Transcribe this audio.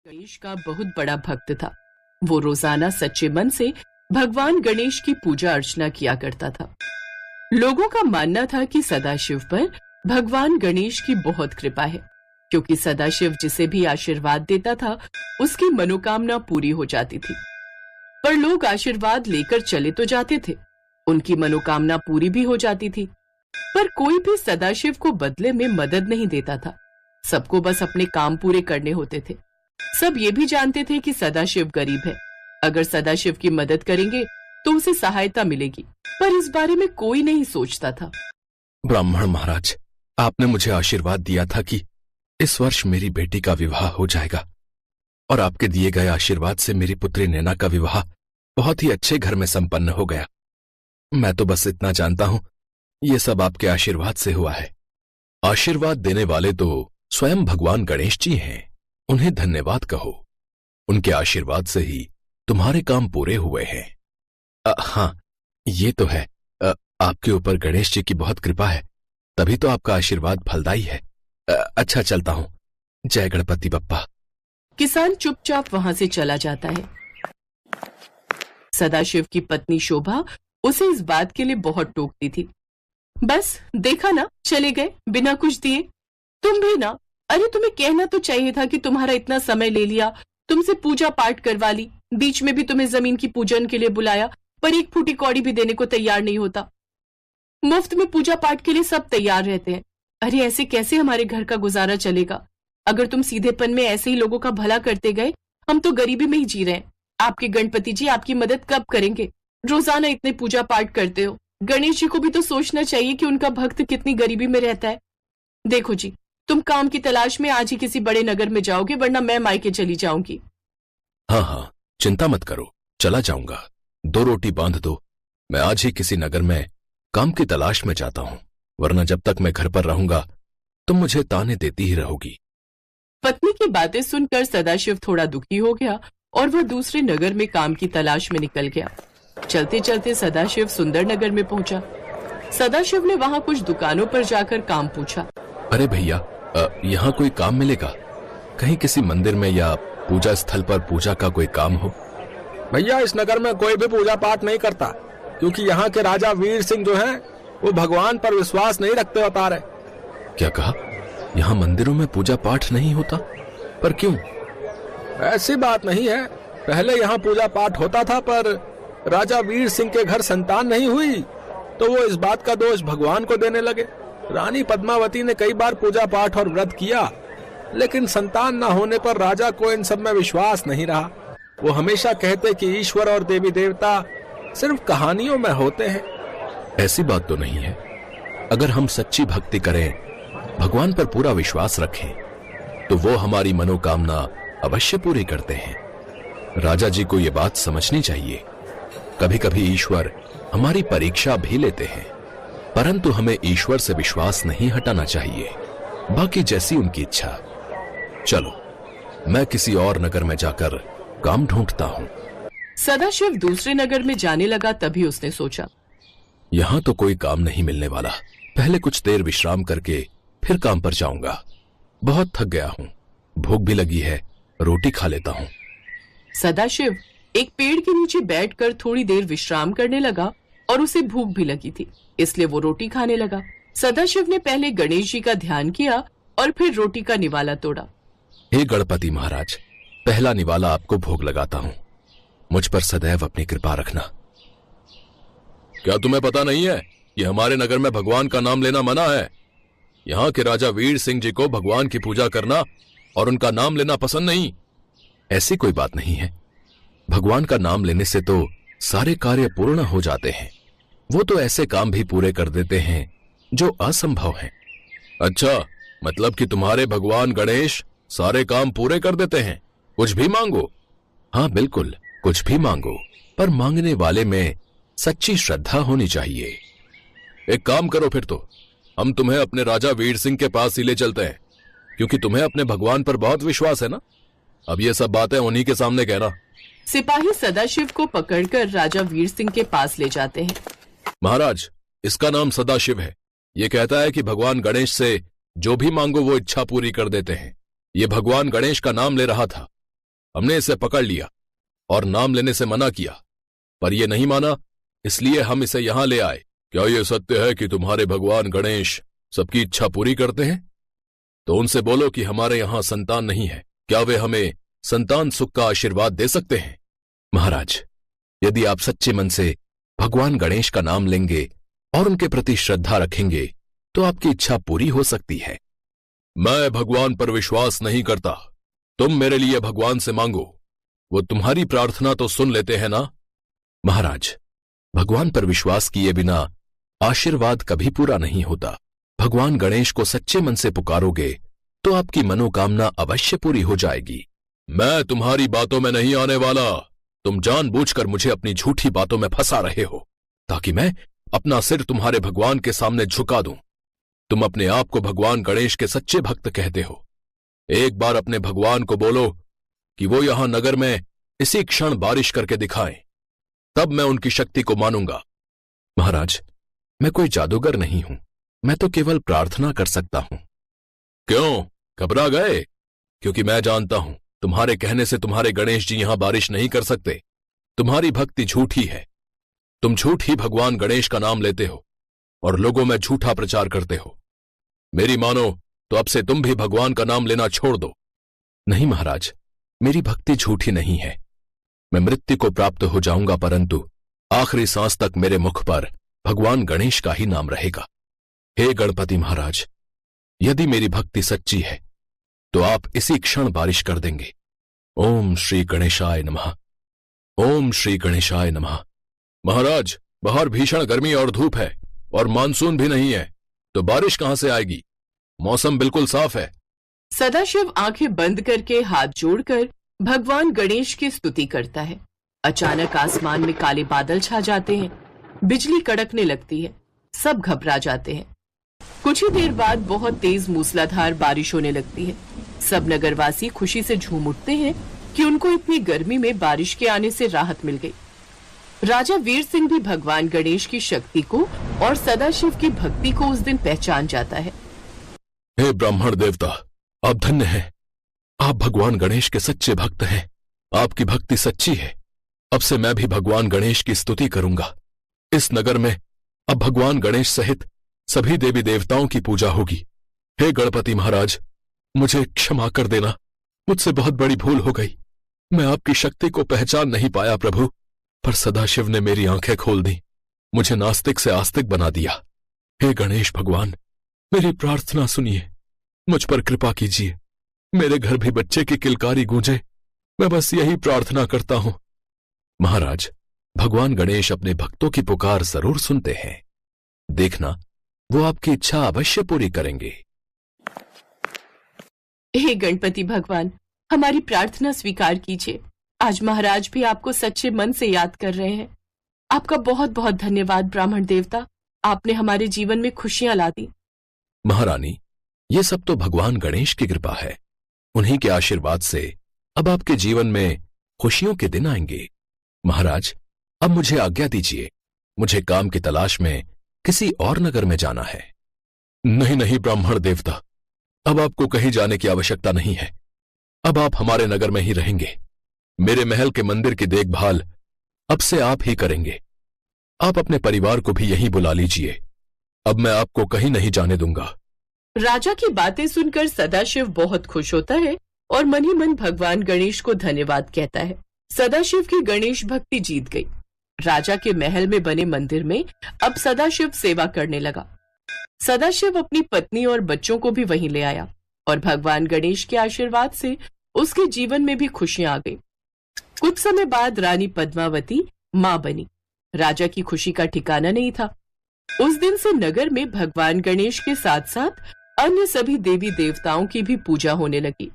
गणेश का बहुत बड़ा भक्त था। वो रोजाना सच्चे मन से भगवान गणेश की पूजा अर्चना किया करता था। लोगों का मानना था कि सदाशिव पर भगवान गणेश की बहुत कृपा है, क्योंकि सदाशिव जिसे भी आशीर्वाद देता था उसकी मनोकामना पूरी हो जाती थी। पर लोग आशीर्वाद लेकर चले तो जाते थे, उनकी मनोकामना पूरी भी हो जाती थी, पर कोई भी सदाशिव को बदले में मदद नहीं देता था। सबको बस अपने काम पूरे करने होते थे। सब ये भी जानते थे कि सदाशिव गरीब है, अगर सदाशिव की मदद करेंगे तो उसे सहायता मिलेगी, पर इस बारे में कोई नहीं सोचता था। ब्राह्मण महाराज, आपने मुझे आशीर्वाद दिया था कि इस वर्ष मेरी बेटी का विवाह हो जाएगा, और आपके दिए गए आशीर्वाद से मेरी पुत्री नैना का विवाह बहुत ही अच्छे घर में संपन्न हो गया। मैं तो बस इतना जानता हूं, ये सब आपके आशीर्वाद से हुआ है। आशीर्वाद देने वाले तो स्वयं भगवान गणेश जी हैं, उन्हें धन्यवाद कहो। उनके आशीर्वाद से ही तुम्हारे काम पूरे हुए हैं। हाँ, ये तो है। आपके ऊपर गणेश जी की बहुत कृपा है, तभी तो आपका आशीर्वाद फलदायी है। अच्छा, चलता हूं। जय गणपति बप्पा। किसान चुपचाप वहां से चला जाता है। सदाशिव की पत्नी शोभा उसे इस बात के लिए बहुत टोकती थी। बस देखा ना, चले गए बिना कुछ दिए। तुम भी ना, अरे तुम्हें कहना तो चाहिए था कि तुम्हारा इतना समय ले लिया, तुमसे पूजा पाठ करवा ली, बीच में भी तुम्हें जमीन की पूजन के लिए बुलाया, पर एक फूटी कौड़ी भी देने को तैयार नहीं होता। मुफ्त में पूजा पाठ के लिए सब तैयार रहते हैं। अरे ऐसे कैसे हमारे घर का गुजारा चलेगा? अगर तुम सीधेपन में ऐसे ही लोगों का भला करते गए, हम तो गरीबी में ही जी रहे हैं। आपके गणपति जी आपकी मदद कब करेंगे? रोजाना इतने पूजा पाठ करते हो, गणेश जी को भी तो सोचना चाहिए कि उनका भक्त कितनी गरीबी में रहता है। देखो जी, तुम काम की तलाश में आज ही किसी बड़े नगर में जाओगे, वरना मैं मायके चली जाऊंगी। हाँ, चिंता मत करो, चला जाऊंगा। 2 रोटी बांध दो, मैं आज ही किसी नगर में काम की तलाश में जाता हूं, वरना जब तक मैं घर पर रहूंगा तुम मुझे ताने देती ही रहोगी। पत्नी की बातें सुनकर सदाशिव थोड़ा दुखी हो गया और वह दूसरे नगर में काम की तलाश में निकल गया। चलते चलते सदाशिव सुंदर नगर में पहुंचा। सदाशिव ने वहां कुछ दुकानों पर जाकर काम पूछा। अरे भैया, यहाँ कोई काम मिलेगा? कहीं किसी मंदिर में या पूजा स्थल पर पूजा का कोई काम हो? भैया, इस नगर में कोई भी पूजा पाठ नहीं करता, क्योंकि यहाँ के राजा वीर सिंह जो हैं, वो भगवान पर विश्वास नहीं रखते बता रहे। क्या कहा? यहाँ मंदिरों में पूजा पाठ नहीं होता? पर क्यों? ऐसी बात नहीं है, पहले यहाँ पूजा पाठ होता था, पर राजा वीर सिंह के घर संतान नहीं हुई तो वो इस बात का दोष भगवान को देने लगे। रानी पद्मावती ने कई बार पूजा पाठ और व्रत किया, लेकिन संतान न होने पर राजा को इन सब में विश्वास नहीं रहा। वो हमेशा कहते कि ईश्वर और देवी देवता सिर्फ कहानियों में होते हैं। ऐसी बात तो नहीं है। अगर हम सच्ची भक्ति करें, भगवान पर पूरा विश्वास रखें, तो वो हमारी मनोकामना अवश्य पूरी करते हैं। राजा जी को ये बात समझनी चाहिए। कभी कभी ईश्वर हमारी परीक्षा भी लेते हैं, परंतु हमें ईश्वर से विश्वास नहीं हटाना चाहिए। बाकी जैसी उनकी इच्छा। चलो, मैं किसी और नगर में जाकर काम ढूंढता हूँ। सदाशिव दूसरे नगर में जाने लगा, तभी उसने सोचा, यहाँ तो कोई काम नहीं मिलने वाला। पहले कुछ देर विश्राम करके फिर काम पर जाऊंगा। बहुत थक गया हूँ, भूख भी लगी है, रोटी खा लेता हूँ। सदाशिव एक पेड़ के नीचे बैठकर थोड़ी देर विश्राम करने लगा और उसे भूख भी लगी थी, इसलिए वो रोटी खाने लगा। सदाशिव ने पहले गणेश जी का ध्यान किया और फिर रोटी का निवाला तोड़ा। हे गणपति महाराज, पहला निवाला आपको भोग लगाता हूँ। मुझ पर सदैव अपनी कृपा रखना। क्या तुम्हें पता नहीं है कि हमारे नगर में भगवान का नाम लेना मना है? यहाँ के राजा वीर सिंह जी को भगवान की पूजा करना और उनका नाम लेना पसंद नहीं। ऐसी कोई बात नहीं है। भगवान का नाम लेने से तो सारे कार्य पूर्ण हो जाते हैं। वो तो ऐसे काम भी पूरे कर देते हैं जो असंभव हैं। अच्छा, मतलब कि तुम्हारे भगवान गणेश सारे काम पूरे कर देते हैं? कुछ भी मांगो। हाँ बिल्कुल, कुछ भी मांगो, पर मांगने वाले में सच्ची श्रद्धा होनी चाहिए। एक काम करो, फिर तो हम तुम्हें अपने राजा वीर सिंह के पास ही ले चलते हैं, क्योंकि तुम्हें अपने भगवान पर बहुत विश्वास है ना। अब ये सब बातें उन्हीं के सामने कहना। सिपाही सदाशिव को पकड़कर राजा वीर सिंह के पास ले जाते हैं। महाराज, इसका नाम सदाशिव है। ये कहता है कि भगवान गणेश से जो भी मांगो वो इच्छा पूरी कर देते हैं। ये भगवान गणेश का नाम ले रहा था, हमने इसे पकड़ लिया और नाम लेने से मना किया, पर यह नहीं माना, इसलिए हम इसे यहां ले आए। क्या यह सत्य है कि तुम्हारे भगवान गणेश सबकी इच्छा पूरी करते हैं? तो उनसे बोलो कि हमारे यहां संतान नहीं है, क्या वे हमें संतान सुख का आशीर्वाद दे सकते हैं? महाराज, यदि आप सच्चे मन से भगवान गणेश का नाम लेंगे और उनके प्रति श्रद्धा रखेंगे तो आपकी इच्छा पूरी हो सकती है। मैं भगवान पर विश्वास नहीं करता। तुम मेरे लिए भगवान से मांगो, वो तुम्हारी प्रार्थना तो सुन लेते हैं ना? महाराज, भगवान पर विश्वास किए बिना आशीर्वाद कभी पूरा नहीं होता। भगवान गणेश को सच्चे मन से पुकारोगे तो आपकी मनोकामना अवश्य पूरी हो जाएगी। मैं तुम्हारी बातों में नहीं आने वाला। तुम जानबूझकर मुझे अपनी झूठी बातों में फंसा रहे हो ताकि मैं अपना सिर तुम्हारे भगवान के सामने झुका दूं। तुम अपने आप को भगवान गणेश के सच्चे भक्त कहते हो। एक बार अपने भगवान को बोलो कि वो यहां नगर में इसी क्षण बारिश करके दिखाएं, तब मैं उनकी शक्ति को मानूंगा। महाराज, मैं कोई जादूगर नहीं हूं, मैं तो केवल प्रार्थना कर सकता हूं। क्यों घबरा गए? क्योंकि मैं जानता हूं तुम्हारे कहने से तुम्हारे गणेश जी यहां बारिश नहीं कर सकते। तुम्हारी भक्ति झूठी है। तुम झूठ ही भगवान गणेश का नाम लेते हो और लोगों में झूठा प्रचार करते हो। मेरी मानो तो अब से तुम भी भगवान का नाम लेना छोड़ दो। नहीं महाराज, मेरी भक्ति झूठी नहीं है। मैं मृत्यु को प्राप्त हो जाऊंगा, परंतु आखिरी सांस तक मेरे मुख पर भगवान गणेश का ही नाम रहेगा। हे गणपति महाराज, यदि मेरी भक्ति सच्ची है तो आप इसी क्षण बारिश कर देंगे। ओम श्री गणेशाय नमः। ओम श्री गणेशाय नमः। महाराज, बाहर भीषण गर्मी और धूप है और मानसून भी नहीं है, तो बारिश कहां से आएगी? मौसम बिल्कुल साफ है। सदाशिव आंखें बंद करके हाथ जोड़कर भगवान गणेश की स्तुति करता है। अचानक आसमान में काले बादल छा जाते हैं, बिजली कड़कने लगती है, सब घबरा जाते हैं। कुछ ही देर बाद बहुत तेज मूसलाधार बारिश होने लगती है। सब नगरवासी खुशी से झूम उठते हैं कि उनको इतनी गर्मी में बारिश के आने से राहत मिल गई। राजा वीर सिंह भी भगवान गणेश की शक्ति को और सदाशिव की भक्ति को उस दिन पहचान जाता है। हे ब्राह्मण देवता, आप धन्य हैं। आप भगवान गणेश के सच्चे भक्त हैं। आपकी भक्ति सच्ची है। अब से मैं भी भगवान गणेश की स्तुति करूंगा। इस नगर में अब भगवान गणेश सहित सभी देवी देवताओं की पूजा होगी। हे गणपति महाराज, मुझे क्षमा कर देना, मुझसे बहुत बड़ी भूल हो गई। मैं आपकी शक्ति को पहचान नहीं पाया प्रभु, पर सदाशिव ने मेरी आंखें खोल दी, मुझे नास्तिक से आस्तिक बना दिया। हे गणेश भगवान, मेरी प्रार्थना सुनिए, मुझ पर कृपा कीजिए। मेरे घर भी बच्चे की किलकारी गूंजे, मैं बस यही प्रार्थना करता हूं। महाराज, भगवान गणेश अपने भक्तों की पुकार जरूर सुनते हैं। देखना, वो आपकी इच्छा अवश्य पूरी करेंगे। हे गणपति भगवान, हमारी प्रार्थना स्वीकार कीजिए। आज महाराज भी आपको सच्चे मन से याद कर रहे हैं। आपका बहुत बहुत धन्यवाद ब्राह्मण देवता, आपने हमारे जीवन में खुशियां ला दी। महारानी, ये सब तो भगवान गणेश की कृपा है। उन्हीं के आशीर्वाद से अब आपके जीवन में खुशियों के दिन आएंगे। महाराज, अब मुझे आज्ञा दीजिए, मुझे काम की तलाश में किसी और नगर में जाना है। नहीं नहीं ब्राह्मण देवता, अब आपको कहीं जाने की आवश्यकता नहीं है। अब आप हमारे नगर में ही रहेंगे। मेरे महल के मंदिर की देखभाल अब से आप ही करेंगे। आप अपने परिवार को भी यहीं बुला लीजिए। अब मैं आपको कहीं नहीं जाने दूंगा। राजा की बातें सुनकर सदाशिव बहुत खुश होता है और मन ही मन भगवान गणेश को धन्यवाद कहता है। सदाशिव की गणेश भक्ति जीत गई। राजा के महल में बने मंदिर में अब सदाशिव सेवा करने लगा। सदाशिव अपनी पत्नी और बच्चों को भी वहीं ले आया और भगवान गणेश के आशीर्वाद से उसके जीवन में भी खुशियां आ गई। कुछ समय बाद रानी पद्मावती मां बनी। राजा की खुशी का ठिकाना नहीं था। उस दिन से नगर में भगवान गणेश के साथ साथ अन्य सभी देवी देवताओं की भी पूजा होने लगी।